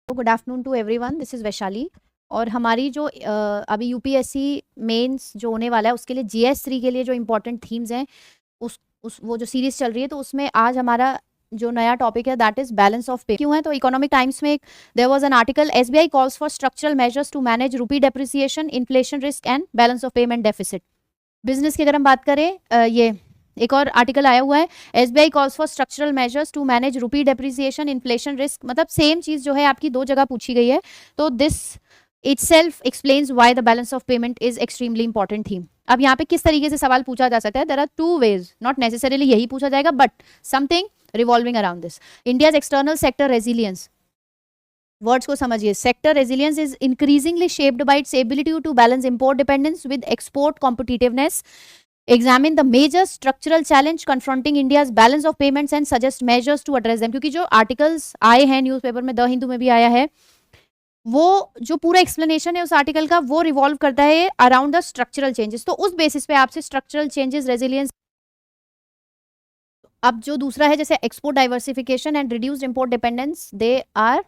Good afternoon to everyone, this is Vaishali. और हमारी जो अभी यूपीएससी मेंस जो होने वाला है उसके लिए जीएस 3 के लिए जो इम्पोर्टेंट थीम्स हैं उस वो जो सीरीज चल रही है, तो उसमें आज हमारा जो नया टॉपिक है दैट इज बैलेंस ऑफ पे। क्यों है? तो इकोनॉमिक टाइम्स में there was an article, SBI calls for structural measures to manage rupee depreciation, inflation risk and balance of payment deficit. Business की अगर हम बात करें, ये एक और आर्टिकल आया हुआ है, SBI calls for structural measures to manage rupee depreciation, inflation risk. मतलब सेम चीज जो है आपकी दो जगह पूछी गई है, तो this itself explains why the balance of payment is extremely important theme. अब यहाँ पे किस तरीके से सवाल पूछा जा सकता है? There are two ways, not necessarily यही पूछा जाएगा, but something revolving around this. India's external sector resilience. Words को समझिए। Sector resilience is increasingly shaped by its ability to balance import dependence with export competitiveness, examine the major structural challenge confronting India's balance of payments and suggest measures to address them. क्योंकि जो articles आए हैं newspaper में, the Hindu में भी आया है, वो जो पूरा एक्सप्लेनेशन है उस आर्टिकल का वो रिवॉल्व करता है अराउंड द स्ट्रक्चरल चेंजेस। तो उस बेसिस पे आपसे स्ट्रक्चरल चेंजेस, रेजिलियंस। अब जो दूसरा है जैसे export diversification and reduced import dependence, they are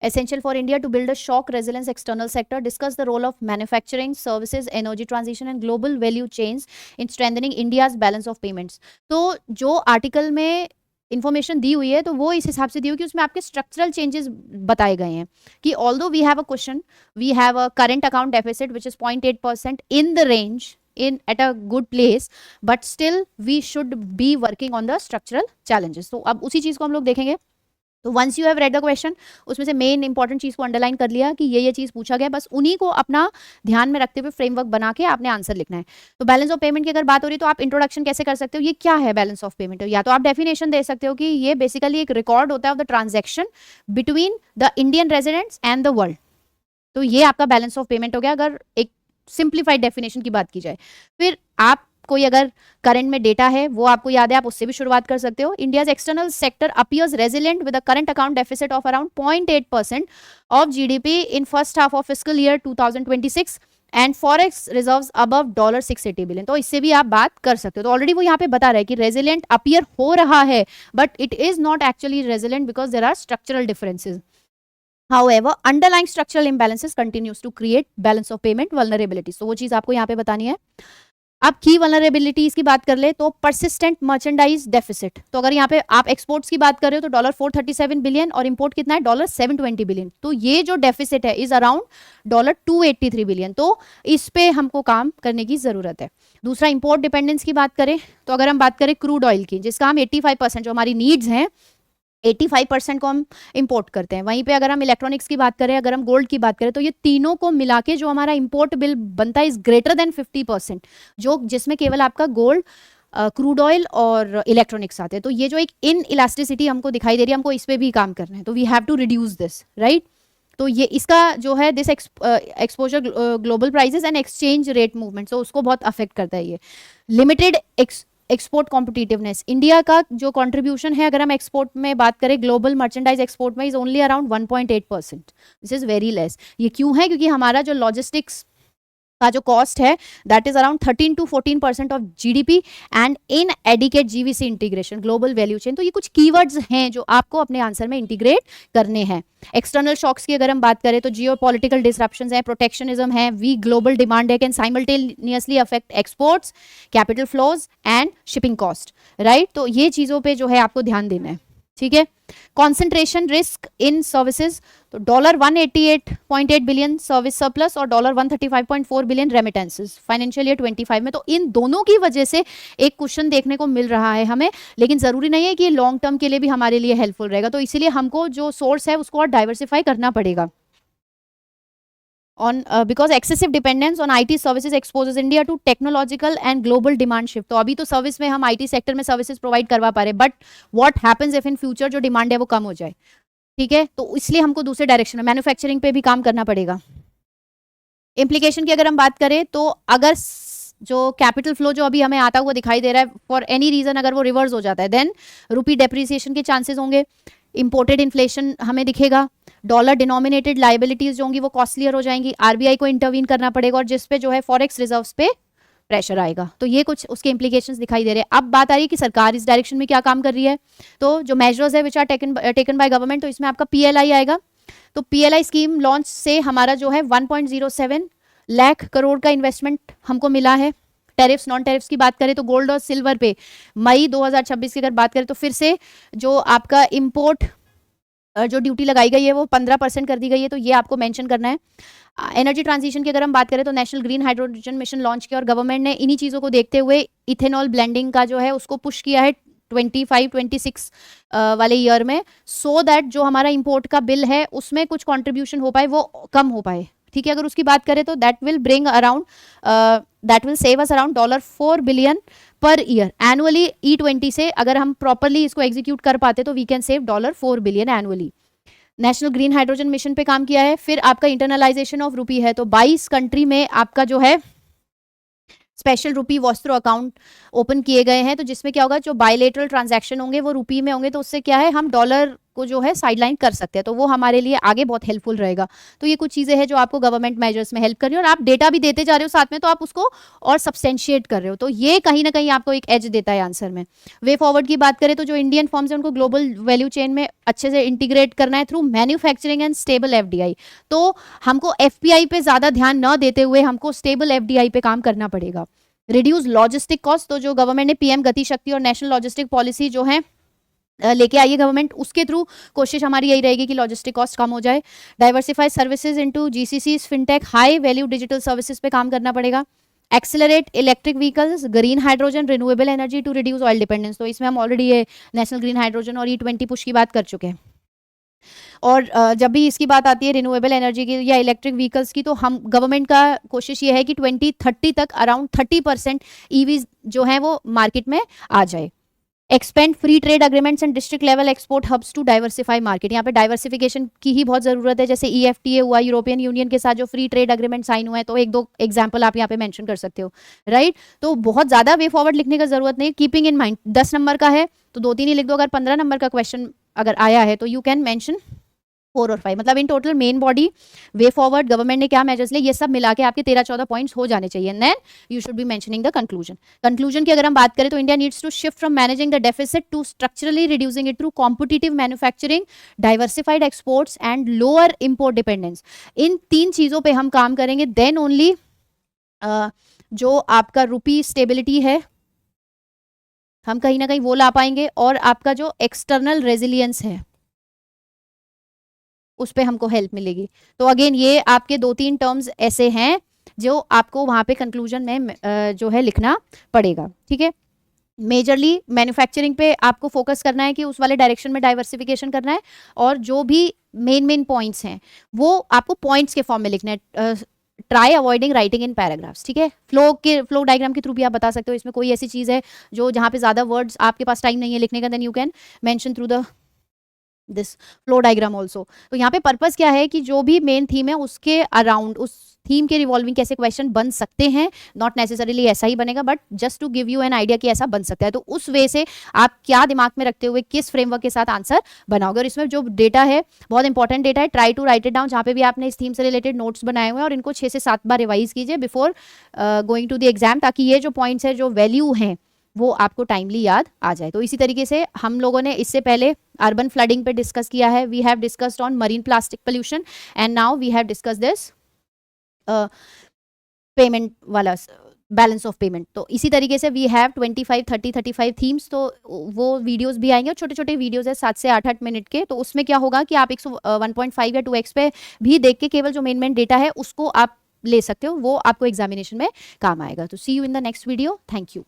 essential for India to build a shock resilience external sector. Discuss the role of manufacturing, services, energy transition and global value chains in strengthening India's balance of payments. तो जो article में information दी हुई है तो वो इस हिसाब से दी हुई कि उसमें आपके स्ट्रक्चरल चेंजेस बताए गए हैं कि although we have a question, we have a current account deficit which is 0.8% in the range, in at a good place, but still we should be working on the structural challenges. तो अब उसी चीज को हम लोग देखेंगे। तो once you have read the question, उसमें से मेन इंपॉर्टेंट चीज को अंडरलाइन कर लिया कि ये चीज पूछा गया, बस उन्हीं को अपना ध्यान में रखते हुए फ्रेमवर्क बना के आपने आंसर लिखना है। तो बैलेंस ऑफ पेमेंट की अगर बात हो रही तो आप इंट्रोडक्शन कैसे कर सकते हो, ये क्या है बैलेंस ऑफ पेमेंट? या तो आप डेफिनेशन दे सकते हो कि ये बेसिकली एक रिकॉर्ड होता है of the transaction between the Indian residents and the world. तो ये आपका बैलेंस ऑफ पेमेंट हो गया अगर एक सिंप्लीफाइड डेफिनेशन की बात की जाए। फिर आप कोई अगर करंट में डेटा है वो आपको याद है, आप उससे भी शुरुआत कर सकते हो। India's external sector appears resilient with a current account deficit of around 0.8% of GDP in first half of fiscal year 2026 and forex reserves above $680 billion. तो इससे भी आप बात कर सकते हो। तो ऑलरेडी वो यहाँ पे बता रहा है कि रेजिलिएंट अपीयर हो रहा है, but it is not actually resilient because there are structural differences. However, underlying structural imbalances continues to create balance of payment vulnerabilities. तो वो चीज आपको यहाँ पे बतानी है। अब की वल्नरेबिलिटीज की बात कर ले तो परसिस्टेंट मर्चेंडाइज डेफिसिट। तो अगर यहाँ पे आप एक्सपोर्ट्स की बात कर रहे हो तो $437 बिलियन और इंपोर्ट कितना है $720 बिलियन। तो ये जो डेफिसिट है इज अराउंड $283 बिलियन। तो इस पे हमको काम करने की जरूरत है। दूसरा, इंपोर्ट डिपेंडेंस की बात करें तो अगर हम बात करें क्रूड ऑयल की, जिसका हम 85% जो हमारी नीड्स हैं 85% को हम इंपोर्ट करते हैं। वहीं पे अगर हम इलेक्ट्रॉनिक्स की बात करें, अगर हम गोल्ड की बात करें, तो ये तीनों को मिला के जो हमारा इंपोर्ट बिल बनता है इज ग्रेटर देन 50%, जो जिसमें केवल आपका गोल्ड, क्रूड ऑयल और इलेक्ट्रॉनिक्स आते हैं। तो ये जो एक इन इलास्टिसिटी हमको दिखाई दे रही है, हमको इस पे भी काम करना है। तो we have to reduce this, right. तो ये इसका जो है this exposure global prices and exchange rate movement, तो उसको बहुत अफेक्ट करता है ये। लिमिटेड एक्सपोर्ट कॉम्पिटिटिवनेस, इंडिया का जो कंट्रीब्यूशन है अगर हम एक्सपोर्ट में बात करें ग्लोबल मर्चेंडाइज एक्सपोर्ट में is only around 1.8%। This is very less. ये क्यों है? क्योंकि हमारा जो लॉजिस्टिक्स का जो कॉस्ट है that is around 13 to 14% of GDP and in adequate GVC integration, global value chain. तो ये कुछ कीवर्ड्स हैं जो आपको अपने आंसर में इंटीग्रेट करने हैं। एक्सटर्नल शॉक्स की अगर हम बात करें तो जियो पॉलिटिकल डिसरप्शंस हैं, प्रोटेक्शनिज्म है, वीक ग्लोबल डिमांड है, can simultaneously affect exports, capital flows and shipping cost, right. तो ये चीज़ों पे जो है आपको ध्यान देना है, ठीक है। कॉन्सेंट्रेशन रिस्क इन सर्विसेज, तो $188.8 बिलियन सर्विस सरप्लस और $135.4 बिलियन रेमिटेंसेस फाइनेंशियल ईयर 25 में। तो इन दोनों की वजह से एक क्वेश्चन देखने को मिल रहा है हमें, लेकिन जरूरी नहीं है कि ये लॉन्ग टर्म के लिए भी हमारे लिए हेल्पफुल रहेगा। तो इसीलिए हमको जो सोर्स है उसको और डाइवर्सिफाई करना पड़ेगा। on because excessive dependence on IT services exposes India to technological and global demand shift। तो अभी तो सर्विस में हम IT सेक्टर में सर्विसेज प्रोवाइड करवा पा रहे, but what happens if in future जो डिमांड है वो कम हो जाए, ठीक है। तो इसलिए हमको दूसरे डायरेक्शन में मैन्युफैक्चरिंग पे भी काम करना पड़ेगा। इम्प्लीकेशन की अगर हम बात करें तो अगर जो कैपिटल फ्लो जो अभी हमें आता हुआ दिखाई दे रहा है फॉर एनी रीजन अगर वो रिवर्स हो जाता है देन रूपी डेप्रिसिएशन के चांसेस होंगे, इंपोर्टेड इन्फ्लेशन हमें दिखेगा, डॉलर डिनोमिनेटेड लाइबिलिटीज जो होंगी वो कॉस्टलियर हो जाएंगी, आरबीआई को इंटरवीन करना पड़ेगा और जिसपे जो है फॉरेक्स रिजर्व्स पे प्रेशर आएगा। तो ये कुछ उसके इम्प्लीकेशंस दिखाई दे रहे हैं। अब बात आ रही है कि सरकार इस डायरेक्शन में क्या काम कर रही है। तो जो मेजर्स है which are taken by government, तो इसमें आपका PLI आएगा। तो PLI स्कीम लॉन्च से हमारा जो है 1.07 लाख करोड़ का इन्वेस्टमेंट हमको मिला है। टैरिफ्स नॉन टैरिफ्स की बात करें तो गोल्ड और सिल्वर पे मई 2026 की अगर बात करें तो फिर से जो आपका इम्पोर्ट जो ड्यूटी लगाई गई है वो 15% कर दी गई है। तो ये आपको मेंशन करना है। एनर्जी ट्रांजिशन की अगर हम बात करें तो national green hydrogen mission launch किया और गवर्नमेंट ने इन्हीं चीज़ों को देखते हुए इथेनॉल ब्लेंडिंग का जो है उसको पुश किया है 25-26 वाले ईयर में, सो दैट जो हमारा इंपोर्ट का बिल है उसमें कुछ कंट्रीब्यूशन हो पाए, वो कम हो पाए। ठीक है, अगर उसकी बात करें तो that will bring around that will save us around $4 billion per year annually. E20 से अगर हम प्रॉपरली इसको एग्जीक्यूट कर पाते तो we can save $4 billion annually. National green hydrogen mission पे काम किया है। फिर आपका इंटरनलाइजेशन ऑफ रुपी है, तो 22 कंट्री में आपका जो है स्पेशल रुपी वॉस्त्रो अकाउंट ओपन किए गए हैं। तो जिसमें क्या होगा, जो बायलेटरल ट्रांजैक्शन होंगे वो रुपी में होंगे, तो उससे क्या है हम डॉलर को जो है साइडलाइन कर सकते हैं। तो वो हमारे लिए आगे बहुत हेल्पफुल रहेगा। तो ये कुछ चीज़ें हैं जो आपको गवर्नमेंट मेजर्स में हेल्प कर रही है, और आप डेटा भी देते जा रहे हो साथ में, तो आप उसको और सब्सटेंशिएट कर रहे हो। तो ये कहीं ना कहीं आपको एक एज देता है आंसर में। वे फॉरवर्ड की बात करें तो जो इंडियन फर्म्स हैं उनको ग्लोबल वैल्यू चेन में अच्छे से इंटीग्रेट करना है through manufacturing and stable FDI। तो हमको FPI पे ज़्यादा ध्यान न देते हुए हमको स्टेबल FDI पे काम करना पड़ेगा। रिड्यूस लॉजिस्टिक कॉस्ट, तो जो गवर्नमेंट ने PM गति शक्ति और नेशनल लॉजिस्टिक पॉलिसी जो है लेके आई है गवर्नमेंट, उसके थ्रू कोशिश हमारी यही रहेगी कि लॉजिस्टिक कॉस्ट कम हो जाए। Diversify services into GCCs, fintech, high value digital services पे काम करना पड़ेगा। Accelerate electric vehicles, green hydrogen, renewable energy to reduce oil dependence. तो इसमें हम ऑलरेडी ये नेशनल ग्रीन हाइड्रोजन और E20 पुश की बात कर चुके हैं। और जब भी इसकी बात आती है रिन्यूएबल एनर्जी की या इलेक्ट्रिक व्हीकल्स की, तो हम गवर्नमेंट का कोशिश ये है कि 2030 तक अराउंड 30% EVs जो है वो मार्केट में आ जाए। Expand free trade agreements and district level export hubs to diversify market. यहाँ पे डाइवर्सिफिकेशन की ही बहुत जरूरत है। जैसे EFTA हुआ, यूरोपियन यूनियन के साथ जो फ्री ट्रेड अग्रीमेंट साइन हुआ है, तो एक दो एग्जांपल आप यहाँ पे मेंशन कर सकते हो, राइट। तो बहुत ज्यादा वे फॉरवर्ड लिखने का जरूरत नहीं। कीपिंग इन माइंड 10 नंबर का है तो 2-3 ही लिख दो। अगर 15 नंबर का क्वेश्चन अगर आया है तो यू कैन मेंशन 4 और 5। मतलब in total main body, way forward, government ने क्या मेजर्स लिए, ये सब मिला के आपके 13-14 पॉइंट्स हो जाने चाहिए। Then you should be mentioning the conclusion. Conclusion की अगर हम बात करें तो India needs to shift from managing the deficit to structurally reducing it through competitive manufacturing, diversified exports and lower import dependence. इन 3 चीजों पर हम काम करेंगे, देन ओनली जो आपका रुपी स्टेबिलिटी है हम कहीं ना कहीं वो ला पाएंगे, और आपका जो एक्सटर्नल रेजिलियंस है उस पर हमको हेल्प मिलेगी। तो अगेन ये आपके 2-3 टर्म्स ऐसे हैं जो आपको वहां पे कंक्लूजन में जो है लिखना पड़ेगा। ठीक है, मेजरली मैन्युफैक्चरिंग पे आपको फोकस करना है कि उस वाले डायरेक्शन में डाइवर्सिफिकेशन करना है, और जो भी मेन पॉइंट्स हैं वो आपको पॉइंट्स के फॉर्म में लिखना है। Try avoiding writing in paragraphs. ठीक है, फ्लो डायग्राम के थ्रू भी आप बता सकते हो। इसमें कोई ऐसी चीज है जो जहां पे ज्यादा वर्ड्स आपके पास टाइम नहीं है लिखने का, then you can mention through the this flow diagram also. तो यहाँ पे पर्पस क्या है कि जो भी मेन थीम है उसके अराउंड, उस थीम के रिवॉल्विंग कैसे क्वेश्चन बन सकते हैं। नॉट नेसेसरीली ऐसा ही बनेगा, but just to give you an idea कि ऐसा बन सकता है। तो उस वे से आप क्या दिमाग में रखते हुए किस फ्रेमवर्क के साथ आंसर बनाओगे। और इसमें जो डेटा है बहुत इंपॉर्टेंट डेटा है, try to write it down. जहाँ पे भी आपने इस थीम से रिलेटेड नोट्स बनाए हुए हैं, और इनको 6 से 7 बार रिवाइज कीजिए before going to the exam, ताकि ये जो पॉइंट्स है, जो वैल्यू हैं, वो आपको टाइमली याद आ जाए। तो इसी तरीके से हम लोगों ने इससे पहले अर्बन फ्लडिंग पे डिस्कस किया है। We have discussed on marine plastic pollution, and now we have discuss this payment वाला बैलेंस ऑफ पेमेंट। तो इसी तरीके से वी हैव 25, 30, 35 थीम्स। तो वो वीडियोस भी आएंगे, और छोटे छोटे वीडियोस है 7 से 8 मिनट के। तो उसमें क्या होगा कि आप 1.5 या 2x पे भी देख के केवल जो मेन डेटा है उसको आप ले सकते हो, वो आपको एग्जामिनेशन में काम आएगा। तो see you in the next video. Thank you.